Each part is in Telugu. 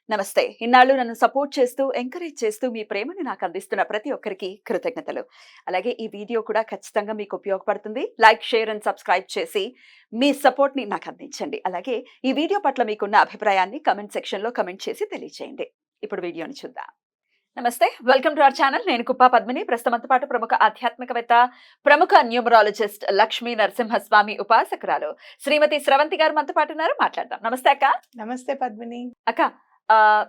నమస్తే. ఇన్నాళ్ళు నన్ను సపోర్ట్ చేస్తూ, ఎంకరేజ్ చేస్తూ మీ ప్రేమని నాకు అందిస్తున్న ప్రతి ఒక్కరికి కృతజ్ఞతలు. అలాగే ఈ వీడియో కూడా ఖచ్చితంగా మీకు ఉపయోగపడుతుంది. లైక్, షేర్ అండ్ సబ్స్క్రైబ్ చేసి మీ సపోర్ట్‌ని నాకు అందించండి. అలాగే ఈ వీడియో పట్ల మీకున్న అభిప్రాయాన్ని కామెంట్ సెక్షన్‌లో కామెంట్ చేసి తెలియజేయండి. ఇప్పుడు వీడియోని చూద్దాం. నమస్తే. Welcome to our channel. నేను కుప్పా పద్మిని. ప్రస్తుతంతో పాటు ప్రముఖ ఆధ్యాత్మికవేత్త, ప్రముఖ న్యూమరాలజిస్ట్ లక్ష్మీ నరసింహస్వామి ఉపాసకురాలు శ్రీమతి స్రవంతి గారు మనతో పాటు ఉన్నారు. మాట్లాడదాం. నమస్తే అక్క. నమస్తే పద్మిని. అక్క,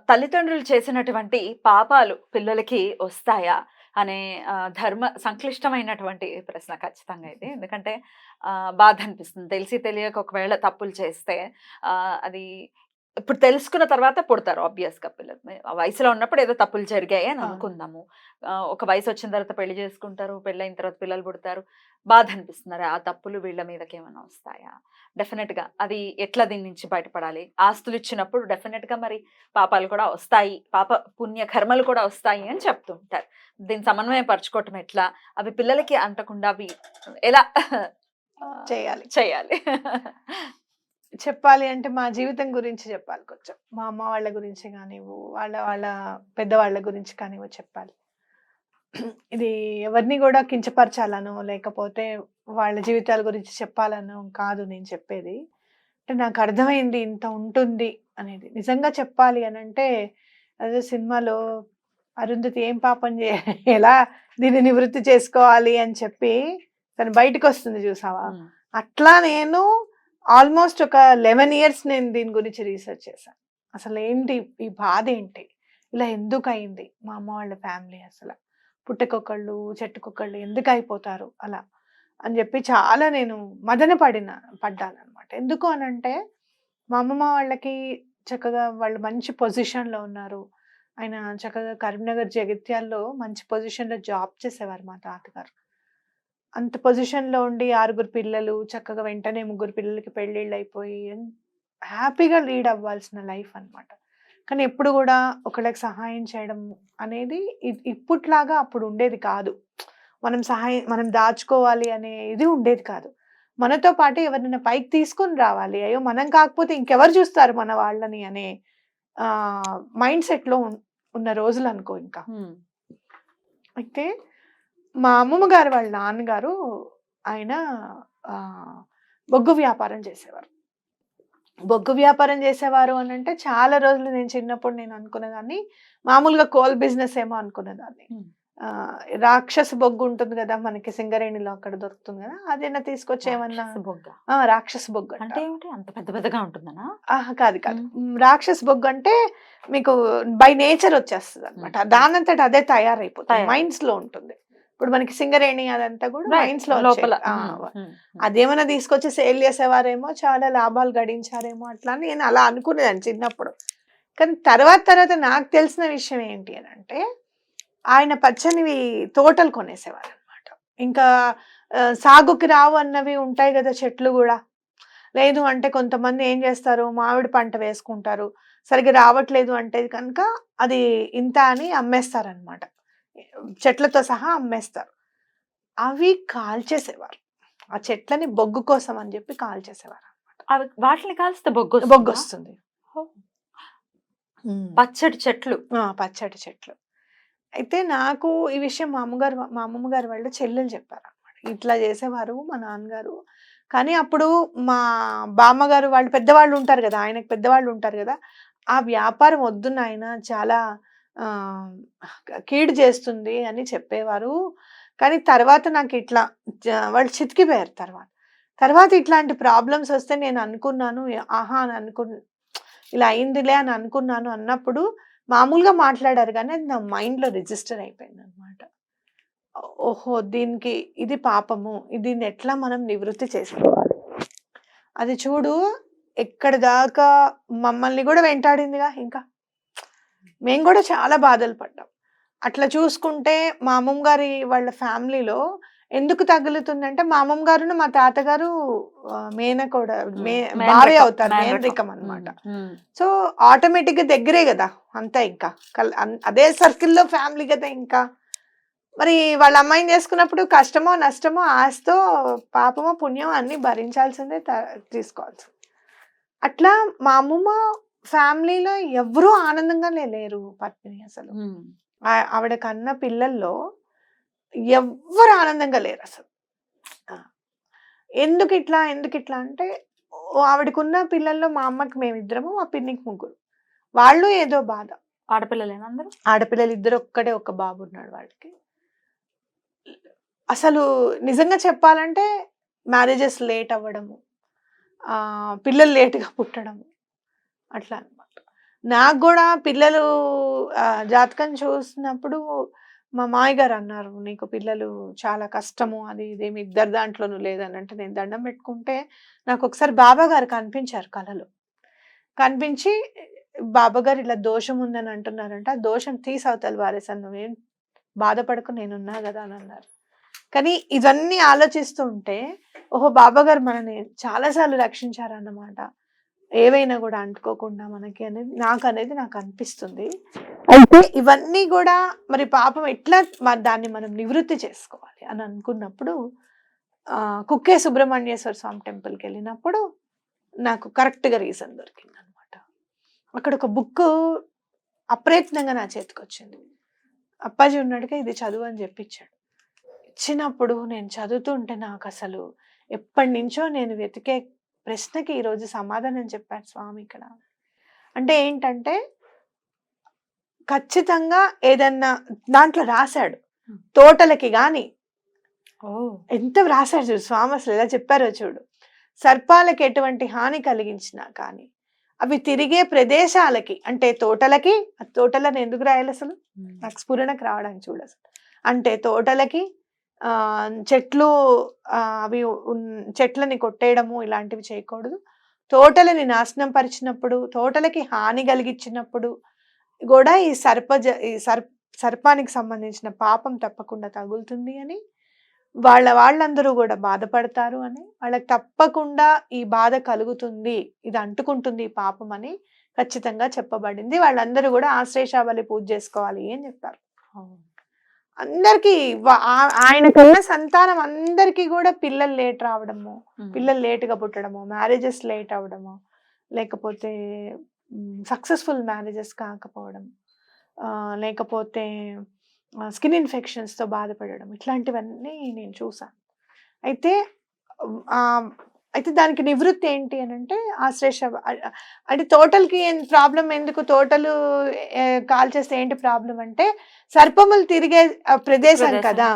తల్లిదండ్రులు చేసినటువంటి పాపాలు పిల్లలకి వస్తాయా అనే ధర్మ సంక్లిష్టమైనటువంటి ప్రశ్న ఖచ్చితంగా ఇది. ఎందుకంటే బాధ అనిపిస్తుంది. తెలిసి తెలియక ఒకవేళ తప్పులు చేస్తే అది ఇప్పుడు తెలుసుకున్న తర్వాత పుడతారు ఆబ్వియస్‌గా పిల్లలు. ఆ వయసులో ఉన్నప్పుడు ఏదో తప్పులు జరిగాయి అని అనుకుందాము. ఒక వయసు వచ్చిన తర్వాత పెళ్లి చేసుకుంటారు. పెళ్ళైన తర్వాత పిల్లలు పుడతారు. బాధ అనిపిస్తుంది. ఆ తప్పులు వీళ్ళ మీదకేమైనా వస్తాయా? డెఫినెట్‌గా అది ఎట్లా దీని నుంచి బయటపడాలి? ఆస్తులు ఇచ్చినప్పుడు డెఫినెట్‌గా మరి పాపాలు కూడా వస్తాయి. పుణ్య కర్మలు కూడా వస్తాయి అని చెప్తూ ఉంటారు. దీన్ని సమన్వయం పరుచుకోవటం ఎట్లా? అవి పిల్లలకి అంటకుండా అవి ఎలా చేయాలి చెప్పాలి అంటే మా జీవితం గురించి చెప్పాలి కొంచెం. మా అమ్మ వాళ్ళ గురించి కానివ్వు, వాళ్ళ పెద్దవాళ్ళ గురించి కానివ్వు చెప్పాలి. ఇది ఎవరిని కూడా కించపరచాలనో లేకపోతే వాళ్ళ జీవితాల గురించి చెప్పాలనో కాదు నేను చెప్పేది. అంటే నాకు అర్థమైంది ఇంత ఉంటుంది అనేది. నిజంగా చెప్పాలి అనంటే అదే సినిమాలో అరుంధతి ఏం పాపం ఎలా దీన్ని నివృత్తి చేసుకోవాలి అని చెప్పి తను బయటకు వస్తుంది చూసావా? అట్లా నేను ఆల్మోస్ట్ ఒక 11 years నేను దీని గురించి రీసెర్చ్ చేశాను. అసలు ఏంటి ఈ బాధ ఏంటి, ఇలా ఎందుకు అయింది, మా అమ్మ వాళ్ళ ఫ్యామిలీ అసలు పుట్టకొకళ్ళు చెట్టుకొకళ్ళు ఎందుకు అయిపోతారు అలా అని చెప్పి చాలా నేను పడ్డాను అనమాట. ఎందుకు అనంటే మా అమ్మమ్మ వాళ్ళకి చక్కగా వాళ్ళు మంచి పొజిషన్లో ఉన్నారు. ఆయన చక్కగా కరీంనగర్ జగిత్యాల్లో మంచి పొజిషన్లో జాబ్ చేసేవారు మా తాతగారు. అంత పొజిషన్లో ఉండి 6 పిల్లలు చక్కగా వెంటనే 3 పిల్లలకి పెళ్ళిళ్ళు అయిపోయి హ్యాపీగా లీడ్ అవ్వాల్సిన లైఫ్ అనమాట. కానీ ఎప్పుడు కూడా ఒకళ్ళకి సహాయం చేయడం అనేది ఇప్పట్లాగా అప్పుడు ఉండేది కాదు. మనం దాచుకోవాలి అనే ఇది ఉండేది కాదు. మనతో పాటు ఎవరినైనా పైకి తీసుకొని రావాలి, అయ్యో మనం కాకపోతే ఇంకెవరు చూస్తారు మన వాళ్ళని అనే మైండ్ సెట్లో ఉన్న రోజులు అనుకో. ఇంకా అయితే మా అమ్మమ్మ గారు వాళ్ళ నాన్నగారు ఆయన బొగ్గు వ్యాపారం చేసేవారు. బొగ్గు వ్యాపారం చేసేవారు అని అంటే చాలా రోజులు నేను చిన్నప్పుడు నేను అనుకునేదాన్ని మామూలుగా కోల్ బిజినెస్ ఏమో అనుకునేదాన్ని. రాక్షస బొగ్గు ఉంటుంది కదా మనకి సింగరేణిలో అక్కడ దొరుకుతుంది కదా, అదేనా తీసుకొచ్చి ఏమన్నా రాక్షస బొగ్గు అంటే అంత పెద్ద పెద్దగా ఉంటుందనా? కాదు రాక్షస బొగ్గు అంటే మీకు బై నేచర్ వచ్చేస్తుంది అనమాట. దానంతట అదే తయారైపోతుంది, మైన్స్ లో ఉంటుంది. ఇప్పుడు మనకి సింగరేణి అదంతా కూడా మైన్స్ లో లోపల. అదేమైనా తీసుకొచ్చి సేల్ చేసేవారేమో, చాలా లాభాలు గడించారేమో అట్లా అని నేను అలా అనుకునేదాన్ని చిన్నప్పుడు. కానీ తర్వాత నాకు తెలిసిన విషయం ఏంటి అని అంటే ఆయన పచ్చనివి తోటలు కొనేసేవారు అనమాట. ఇంకా సాగుకి రావు అన్నవి ఉంటాయి కదా చెట్లు కూడా. లేదు అంటే కొంతమంది ఏం చేస్తారు, మామిడి పంట వేసుకుంటారు, సరిగ్గా రావట్లేదు అంటే కనుక అది ఇంత అని అమ్మేస్తారనమాట, చెట్లతో సహా అమ్మేస్తారు. అవి కాల్చేసేవారు, ఆ చెట్లని బొగ్గు కోసం అని చెప్పి కాల్చేసేవారు అనమాట. వాటిని కాల్స్తే బొగ్గు వస్తుంది. పచ్చడి చెట్లు. పచ్చడి చెట్లు. అయితే నాకు ఈ విషయం మా అమ్మమ్మ గారు వాళ్ళ చెల్లెలు చెప్పారు అనమాట. ఇట్లా చేసేవారు మా నాన్నగారు. కానీ అప్పుడు మా బామ్మగారు వాళ్ళు పెద్దవాళ్ళు ఉంటారు కదా, ఆయనకు పెద్దవాళ్ళు ఉంటారు కదా, ఆ వ్యాపారం వద్దు నాయన చాలా కీడు చేస్తుంది అని చెప్పేవారు. కానీ తర్వాత నాకు ఇట్లా వాళ్ళు చితికిపోయారు. తర్వాత ఇట్లాంటి ప్రాబ్లమ్స్ వస్తే నేను అనుకున్నాను, ఆహా అని ఇలా అయిందిలే అని అనుకున్నాను. అన్నప్పుడు మామూలుగా మాట్లాడారు కానీ అది నా మైండ్లో రిజిస్టర్ అయిపోయింది అనమాట. ఓహో దీనికి ఇది పాపము, దీన్ని ఎట్లా మనం నివృత్తి చేసుకోవాలి. అది చూడు ఎక్కడి దాకా మమ్మల్ని కూడా వెంటాడిందిగా. ఇంకా మేము కూడా చాలా బాధలు పడ్డాం. అట్లా చూసుకుంటే మా అమ్మమ్మ గారి వాళ్ళ ఫ్యామిలీలో ఎందుకు తగులుతుందంటే మా అమ్మమ్మ గారు మా తాతగారు భార్య అవుతారు, మేనరికం అనమాట. సో ఆటోమేటిక్ గా దగ్గరే కదా అంతా, ఇంకా అదే సర్కిల్లో ఫ్యామిలీ కదా. ఇంకా మరి వాళ్ళ అమ్మాయిని చేసుకున్నప్పుడు కష్టమో నష్టమో ఆస్తో పాపమో పుణ్యమో అన్ని భరించాల్సిందే, తీసుకోవాల్సింది. అట్లా మా అమ్మమ్మ ఫ్యామిలీలో ఎవ్వరూ ఆనందంగా లేరు పద్మిని అసలు. ఉమ్. ఆవిడ కన్న పిల్లల్లో ఎవ్వరు ఆనందంగా లేరు అసలు. ఆ! ఎందుకిట్లా అంటే ఆవిడకున్న పిల్లల్లో మా అమ్మకి మేమిద్దరము, మా పిన్నికి ముగ్గురు. వాళ్ళు ఏదో బాధ. ఆడపిల్లలేనా అందరూ? ఆడపిల్లలు ఇద్దరు, ఒక్కడే ఒక బాబు ఉన్నాడు వాళ్ళకి. అసలు నిజంగా చెప్పాలంటే మ్యారేజెస్ లేట్ అవ్వడము, పిల్లలు లేట్‌గా పుట్టడము అట్లా అన్నమాట. నాకు గూడా పిల్లలు జాతకం చూసినప్పుడు మా మామయ్య గారు అన్నారు, "నీకు పిల్లలు చాలా కష్టము. అది ఇది మీ ఇద్దరి దాంట్లోనూ లేదని." అంటే నేను దండం పెట్టుకుంటే నాకొకసారి బాబా గారు కనిపించారు కలలో. కనిపించి, "బాబాగారు ఇలా దోషం ఉందని అంటున్నారంట. ఆ దోషం తీసి అవతల పారేసాను. నువ్వేం బాధపడకు, నేనున్నా గదా" అని అన్నారు. కానీ ఇవన్నీ ఆలోచిస్తూ ఉంటే, ఓహో! బాబాగారు మనల్ని చాలా సార్లు రక్షించారన్నమాట. ఏవైనా గూడా అంటుకోకుండా మనకి అనేది నాకు అనిపిస్తుంది. అయితే ఇవన్నీ గూడా మరి పాపం ఎట్లా దాన్ని మనం నివృత్తి చేసుకోవాలి అని అనుకున్నప్పుడు కుక్కే సుబ్రహ్మణ్యేశ్వర స్వామి టెంపుల్‌కెళ్ళినప్పుడు నాకు కరెక్ట్‌గా రీజన్ దొరికిందనమాట. అక్కడ ఒక బుక్కు అప్రయత్నంగా నా చేతికొచ్చింది. అప్పాజీ ఉన్నాడుగా, ఇది చదువు అని జెప్పిచ్చాడు. ఇచ్చినప్పుడు నేను చదువుతుంటే నాకసలు ఎప్పటినుంచో నేను వెతికే ప్రశ్నకి ఈరోజు సమాధానం చెప్పారు స్వామి ఇక్కడ. అంటే ఏంటంటే, ఖచ్చితంగా ఏదన్నా దాంట్లో రాశాడు. తోటలకి గాని ఎంత రాశాడు చూడు స్వామి, అసలు ఎలా చెప్పారో చూడు. సర్పాలకి ఎటువంటి హాని కలిగించినా కానీ అవి తిరిగే ప్రదేశాలకి, అంటే తోటలకి, తోటలని ఎందుకు రాయాలి అసలు, నాకు స్ఫురణకు రావడానికి చూడు అసలు. అంటే తోటలకి, చెట్లు, అవి చెట్లని కొట్టేయడము ఇలాంటివి చేయకూడదు. తోటలని నాశనం పరిచినప్పుడు, తోటలకి హాని కలిగించినప్పుడు కూడా ఈ సర్పానికి సంబంధించిన పాపం తప్పకుండా తగులుతుంది అని, వాళ్ళందరూ కూడా బాధపడతారు అని, వాళ్ళకి తప్పకుండా ఈ బాధ కలుగుతుంది, ఇది అంటుకుంటుంది ఈ పాపం అని ఖచ్చితంగా చెప్పబడింది. వాళ్ళందరూ కూడా ఆశ్లేషాబలి పూజ చేసుకోవాలి అని చెప్పారు. అందరికీ ఆయనకన్నా సంతానం అందరికీ కూడా పిల్లలు లేట్ రావడము, పిల్లలు లేటుగా పుట్టడము, మ్యారేజెస్ లేట్ అవ్వడము, లేకపోతే సక్సెస్ఫుల్ మ్యారేజెస్ కాకపోవడం, లేకపోతే స్కిన్ ఇన్ఫెక్షన్స్తో బాధపడడం, ఇట్లాంటివన్నీ నేను చూసాను. అయితే దానికి నివృత్తి ఏంటి అని అంటే అంటే తోటలకి ప్రాబ్లం ఎందుకు, తోటలు కాల్చేస్తే ఏంటి ప్రాబ్లం అంటే సర్పములు తిరిగే ప్రదేశం కదా,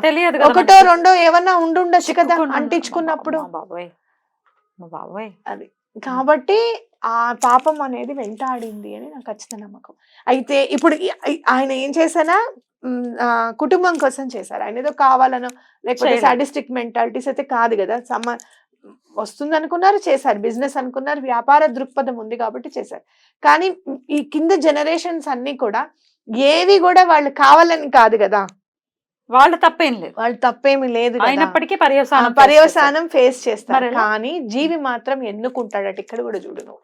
ఒకటో రెండో ఏమన్నా ఉండొచ్చు కదా అంటించుకున్నప్పుడు. అది కాబట్టి ఆ పాపం అనేది వెంటాడింది అని నాకు ఖచ్చితంగా నమ్మకం. అయితే ఇప్పుడు ఆయన ఏం చేశానా, కుటుంబం కోసం చేశారు. ఆయన ఏదో కావాలనో లేకపోతే సాడిస్టిక్ మెంటాలిటీస్ అయితే కాదు కదా. వస్తుంది అనుకున్నారు, చేశారు. బిజినెస్ అనుకున్నారు, వ్యాపార దృక్పథం ఉంది కాబట్టి చేశారు. కానీ ఈ కింద జనరేషన్స్ అన్ని కూడా ఏవి కూడా వాళ్ళు కావాలని కాదు కదా, వాళ్ళ తప్పేం లేదు, వాళ్ళు తప్పేమి లేదు, అయినప్పటికీ పర్యవసానం ఫేస్ చేస్తారు. కానీ జీవి మాత్రం ఎన్నుకుంటాడట. ఇక్కడ కూడా చూడు నువ్వు,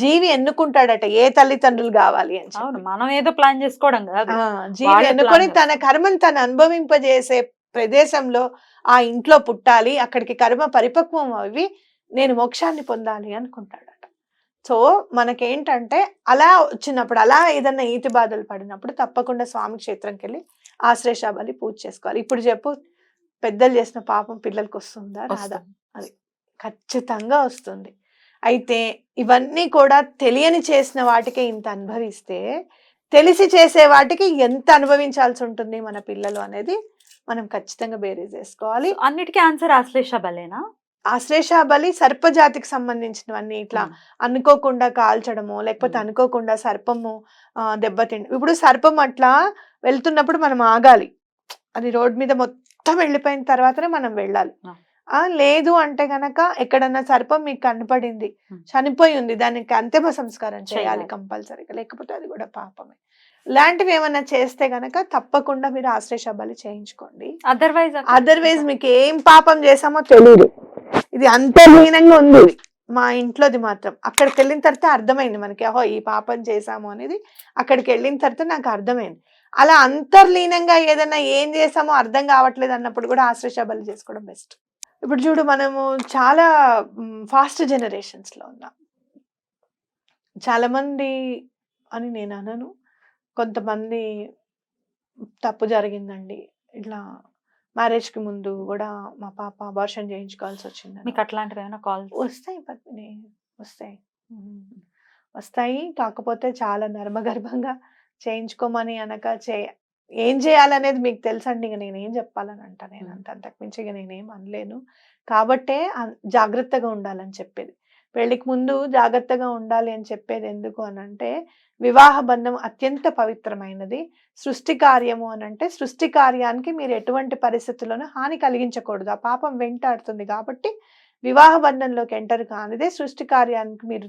జీవి ఎన్నుకుంటాడట ఏ తల్లిదండ్రులు కావాలి అని. మనం ఏదో ప్లాన్ చేసుకోవడం కాదు, జీవి ఎన్నుకొని తన కర్మను తను అనుభవింపజేసే ప్రదేశంలో ఆ ఇంట్లో పుట్టాలి, అక్కడికి కర్మ పరిపక్వం అవి నేను మోక్షాన్ని పొందాలి అనుకుంటాడట. సో మనకేంటంటే అలా వచ్చినప్పుడు, అలా ఏదన్నా ఈతి బాధలు పడినప్పుడు తప్పకుండా స్వామి క్షేత్రంకి వెళ్ళి ఆశ్లేషాబలి పూజ చేసుకోవాలి. ఇప్పుడు చెప్పు, పెద్దలు చేసిన పాపం పిల్లలకి వస్తుందా రాదా? అది ఖచ్చితంగా వస్తుంది. అయితే ఇవన్నీ కూడా తెలియని చేసిన వాటికే ఇంత అనుభవిస్తే, తెలిసి చేసే వాటికి ఎంత అనుభవించాల్సి ఉంటుంది మన పిల్లలు అనేది మనం ఖచ్చితంగా బేరీజ్ చేసుకోవాలి. అన్నిటికీ ఆన్సర్ ఆశ్లేషాబలేనా? ఆశ్లేషాబలి సర్పజాతికి సంబంధించినవన్నీ, ఇట్లా అనుకోకుండా కాల్చడము, లేకపోతే అనుకోకుండా సర్పము దెబ్బతిండి. ఇప్పుడు సర్పం అట్లా వెళ్తున్నప్పుడు మనం ఆగాలి, అది రోడ్ మీద మొత్తం వెళ్ళిపోయిన తర్వాతనే మనం వెళ్ళాలి. లేదు అంటే గనక ఎక్కడన్నా సర్పం మీకు కనపడింది, చనిపోయి ఉంది, దానికి అంతిమ సంస్కారం చేయాలి కంపల్సరీగా, లేకపోతే అది కూడా పాపమే. ఇలాంటివి ఏమన్నా చేస్తే గనక తప్పకుండా మీరు ఆశ్లేషాబలి చేయించుకోండి. అదర్వైజ్ మీకు ఏం పాపం చేసామో తెలియదు, ఇది అంతర్లీనంగా ఉంది మా ఇంట్లోది మాత్రం. అక్కడికి వెళ్ళిన తర్వాత అర్థమైంది మనకి, ఓహో ఈ పాపం చేసాము అనేది అక్కడికి వెళ్ళిన తర్వాత నాకు అర్థమైంది. అలా అంతర్లీనంగా ఏదైనా ఏం చేసామో అర్థం కావట్లేదు అన్నప్పుడు కూడా ఆశ్లేషాబలి చేసుకోవడం బెస్ట్. ఇప్పుడు చూడు, మనము చాలా ఫాస్ట్ జనరేషన్స్ లో ఉన్నాం. చాలా మంది అని నేను అనను. కొంతమంది తప్పు జరిగిందండి. ఇట్లా మ్యారేజ్‌కి ముందు గూడా మా పాప అబార్షన్ చేయించుకోవాల్సొచ్చిందని. మీకు అట్లాంటివేమైనా కాల్స్? వస్తాయి పద్మిని. వస్తాయి. వస్తాయి. కాకపోతే చాలా నర్మగర్భంగా చేయించుకోమని అనక ఏం చేయాలనేది మీకు తెలుసండి. ఇక నేనేం చెప్పాలని అంటా. నేను అంతకు మించి ఇక నేనేం అనలేను. కాబట్టే జాగ్రత్తగా ఉండాలని చెప్పేది. పెళ్ళికి ముందు జాగ్రత్తగా ఉండాలి అని చెప్పేది ఎందుకు అనంటే, వివాహ బంధం అత్యంత పవిత్రమైనది. సృష్టి కార్యము అనంటే, సృష్టి కార్యానికి మీరు ఎటువంటి పరిస్థితుల్లోనూ హాని కలిగించకూడదు. ఆ పాపం వెంటాడుతుంది కాబట్టి వివాహ బంధంలోకి ఎంటర్ కానిదే సృష్టి కార్యానికి మీరు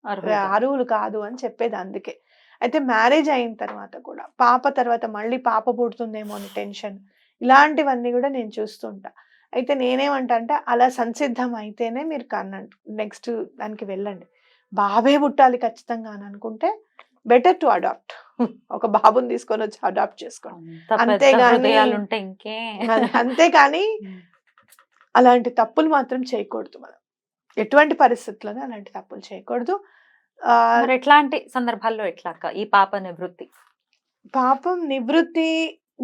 అర్హులు కాదు అని చెప్పేది అందుకే. అయితే మ్యారేజ్ అయిన తర్వాత కూడా పాప తర్వాత మళ్ళీ పాప పుడుతుందేమో అని టెన్షన్, ఇలాంటివన్నీ కూడా నేను చూస్తుంటా. అయితే నేనేమంటా అంటే, అలా సంసిద్ధం అయితేనే మీరు నెక్స్ట్ దానికి వెళ్ళండి. బాబే పుట్టాలి ఖచ్చితంగా అని అనుకుంటే బెటర్ టు అడాప్ట్. ఒక బాబుని తీసుకొని వచ్చి అడాప్ట్ చేసుకోండి. అంతేగాని అంతేకాని అలాంటి తప్పులు మాత్రం చేయకూడదు. మనం ఎటువంటి పరిస్థితుల్లోనే అలాంటి తప్పులు చేయకూడదు. ఎట్లాంటి సందర్భాల్లో ఎట్లా అక్క ఈ పాప నివృత్తి? పాపం నివృత్తి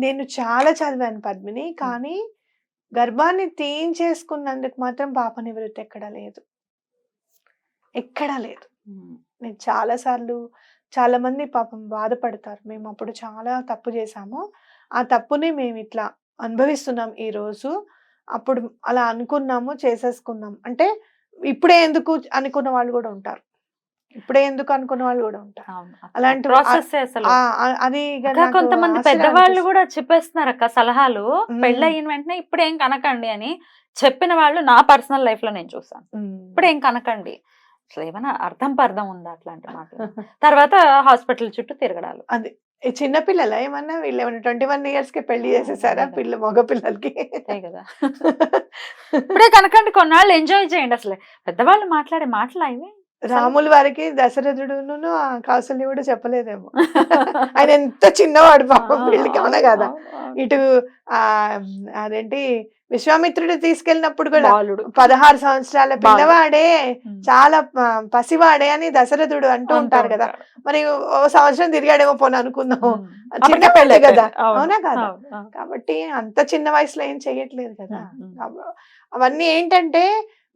నేను చాలా చదివాను పద్మిని. కానీ గర్భాన్ని తీయించేసుకున్నందుకు మాత్రం పాప నివృత్తి ఎక్కడా లేదు. ఎక్కడా లేదు. నేను చాలా సార్లు చాలా మంది పాపం బాధపడతారు. మేము అప్పుడు చాలా తప్పు చేశాము. ఆ తప్పుని మేము ఇట్లా అనుభవిస్తున్నాం ఈ రోజు. అప్పుడు అలా అనుకున్నాము, చేసేసుకున్నాం. అంటే ఇప్పుడే ఎందుకు అనుకున్న వాళ్ళు కూడా ఉంటారు. ఇప్పుడే ఎందుకు అనుకున్న వాళ్ళు కూడా ఉంటారు. అలాంటి అది కొంతమంది పెద్దవాళ్ళు కూడా చెప్పేస్తున్నారు అక్క సలహాలు. పెళ్ళయిన వెంటనే ఇప్పుడేం కనకండి అని చెప్పిన వాళ్ళు నా పర్సనల్ లైఫ్ లో నేను చూసాను. ఇప్పుడేం కనకండి, అసలు ఏమైనా అర్థం ఉందా అట్లాంటి మాటలు? తర్వాత హాస్పిటల్ చుట్టూ తిరగడాలు. అది చిన్నపిల్లల ఏమన్నా వీళ్ళు ఏమన్నా 21 years కి పెళ్లి చేసేసారా మగ పిల్లలకి? కదా. ఇప్పుడే కనకండి, కొన్నాళ్ళు ఎంజాయ్ చేయండి. అసలు పెద్దవాళ్ళు మాట్లాడే మాటలు అవి. రాముల వారికి దశరథుడును కౌసల్య కూడా చెప్పలేదేమో. ఆయన ఎంత చిన్నవాడు పాపం పెళ్లికి, అవునా కదా. ఇటు అదేంటి విశ్వామిత్రుడు తీసుకెళ్ళినప్పుడు కూడా 16 సంవత్సరాల పిల్లవాడే, చాలా పసివాడే అని దశరథుడు అంటూ ఉంటారు కదా. మరి ఓ సంవత్సరం తిరిగాడేమో పోనీ అనుకుందాం. చిన్న పెళ్ళే కదా, అవునా కదా. కాబట్టి అంత చిన్న వయసులో ఏం చెయ్యట్లేదు కదా. అవన్నీ ఏంటంటే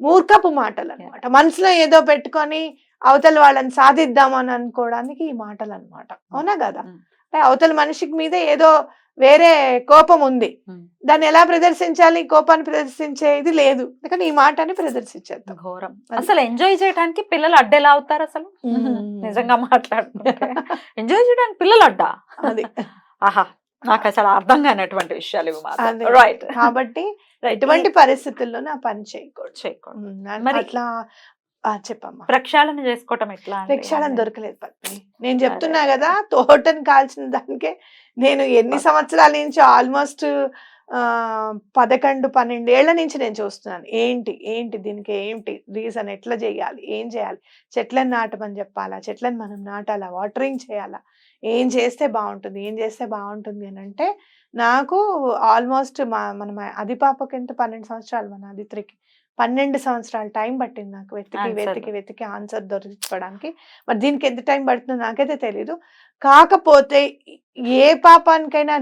మూర్ఖపు మాటలు అన్నమాట. మనసులో ఏదో పెట్టుకొని అవతల వాళ్ళని సాధిద్దాం అని అనుకోవడానికి ఈ మాటలు అన్నమాట, అవునా కదా. అంటే అవతల మనిషికి మీద ఏదో వేరే కోపం ఉంది, దాన్ని ఎలా ప్రదర్శించాలి? కోపాన్ని ప్రదర్శించేది లేదు, అందుకని ఈ మాటని ప్రదర్శించేద్దాం. ఘోరం. అసలు ఎంజాయ్ చేయడానికి పిల్లలు అడ్డెలా అవుతారు అసలు? నిజంగా మాట్లాడుకుంటే ఎంజాయ్ చేయడానికి పిల్లలు అడ్డా? అది ఆహా, నాకు అసలు అర్థం కానటువంటి విషయాలు ఇవి. రైట్. కాబట్టి ఎటువంటి పరిస్థితుల్లో నా పని చేయకూడదు. మరి అట్లా చెప్పమ్మా. ప్రక్షాళన చేసుకోవటం ఎట్లా? ప్రక్షాళన దొరకలేదు పద్మిని. నేను చెప్తున్నా కదా, తోటను కాల్చిన దానికే నేను ఎన్ని సంవత్సరాల నుంచి ఆల్మోస్ట్ 11-12 ఏళ్ల నుంచి నేను చూస్తున్నాను. ఏంటి దీనికి ఏంటి రీజన్, ఎట్లా చేయాలి, ఏం చేయాలి, చెట్లను నాటమని చెప్పాలా, చెట్లను మనం నాటాలా, వాటరింగ్ చేయాలా, ఏం చేస్తే బాగుంటుంది అని అంటే, నాకు ఆల్మోస్ట్ మన అది పాపకి ఎంత 12 సంవత్సరాలు, మన ఆదిత్రికి 12 సంవత్సరాలు టైం పట్టింది నాకు వెతికి ఆన్సర్ దొరకడానికి. మరి దీనికి ఎంత టైం పడుతుందో నాకైతే తెలీదు. కాకపోతే ఏ పాపానికైనా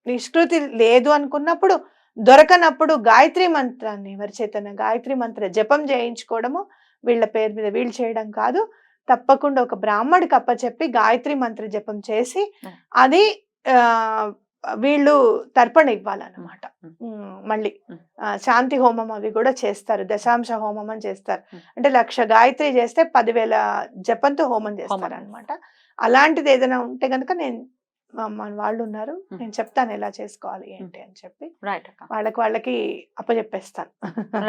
నిష్కృతి లేదు అనుకున్నప్పుడు, దొరకనప్పుడు గాయత్రి మంత్రాన్ని, ఎవరి చేతన గాయత్రి మంత్ర జపం చేయించుకోవడము, వీళ్ళ పేరు మీద వీళ్ళు చేయడం కాదు, తప్పకుండా ఒక బ్రాహ్మడికి అప్పచెప్పి గాయత్రి మంత్ర జపం చేసి అది వీళ్ళు తర్పణ ఇవ్వాలన్నమాట. మళ్ళీ శాంతి హోమం అవి కూడా చేస్తారు, దశాంశ హోమం అని చేస్తారు. అంటే 1,00,000 గాయత్రి చేస్తే 10,000 జపంతో హోమం చేస్తారు అనమాట. అలాంటిది ఏదైనా ఉంటే కనుక మన వాళ్ళు ఉన్నారు, నేను చెప్తాను ఎలా చేసుకోవాలి ఏంటి అని చెప్పి. వాళ్ళకి అప్పచెప్పేస్తాను.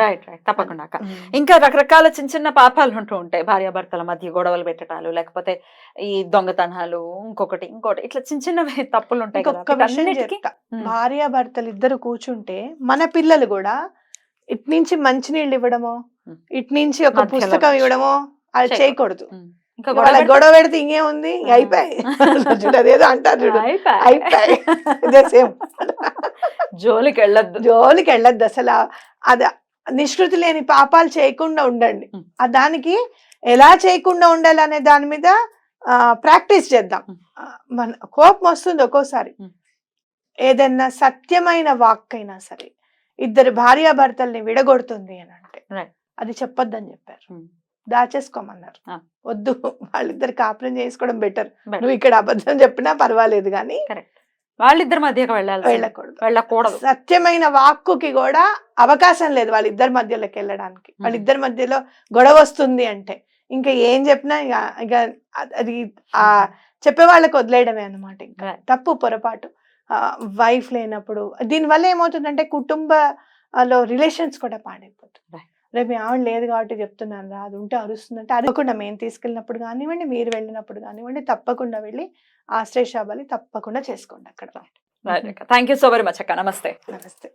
రైట్. తప్పకుండా. ఇంకా రకరకాల చిన్న పాపాలు ఉంటూ ఉంటాయి, భార్యాభర్తల మధ్య గొడవలు పెట్టడాలు, లేకపోతే ఈ దొంగతనాలు, ఇంకొకటి ఇట్లా చిన్నవి తప్పులు ఉంటాయి. ఒక్క విషయం చెప్తా, భార్యాభర్తలు ఇద్దరు కూర్చుంటే మన పిల్లలు కూడా ఇటు నుంచి మంచినీళ్ళు ఇవ్వడమో, ఇటు నుంచి ఒక పుస్తకం ఇవ్వడమో అది చేయకూడదు. గొడవ పెడితే ఇంకేముంది, అయిపోయి అదేదో అంటారు చూడు, అయిపోయి జోలికి వెళ్ళొద్దు అసలు. అది నిష్కృతి లేని పాపాలు చేయకుండా ఉండండి. దానికి ఎలా చేయకుండా ఉండాలనే దాని మీద ప్రాక్టీస్ చేద్దాం. మన కోపం వస్తుంది ఒక్కోసారి, ఏదన్నా సత్యమైన వాక్కైనా సరే ఇద్దరు భార్యాభర్తల్ని విడగొడుతుంది అని అంటే అది చెప్పొద్దని చెప్పారు, దాచేసుకోమన్నారు. వద్దు, వాళ్ళిద్దరు కాపురం చేసుకోవడం బెటర్. నువ్వు ఇక్కడ అబద్ధం చెప్పినా పర్వాలేదు కానీ వాళ్ళిద్దరి మధ్యకి వెళ్ళకూడదు. సత్యమైన వాక్కుకి కూడా అవకాశం లేదు వాళ్ళిద్దరి మధ్యలోకి వెళ్ళడానికి. వాళ్ళిద్దరి మధ్యలో గొడవ వస్తుంది అంటే ఇంకా ఏం చెప్పినా ఇక అది చెప్పే వాళ్ళకి వదిలేయడమే అన్నమాట. ఇంకా తప్పు, పొరపాటు వైఫ్ లేనప్పుడు దీనివల్ల ఏమవుతుందంటే కుటుంబంలో రిలేషన్స్ కూడా పాడైపోతుంది. రేపు మీ ఆవిడ లేదు కాబట్టి చెప్తున్నాను రా, అది ఉంటే అరుస్తుందంటే అరవకుండా మేము తీసుకెళ్ళినప్పుడు కానివ్వండి, మీరు వెళ్ళినప్పుడు కానివ్వండి, తప్పకుండా వెళ్ళి ఆశ్రయ శాబాలి తప్పకుండా చేసుకోండి అక్కడ. Thank you so very much అక్క. నమస్తే. నమస్తే.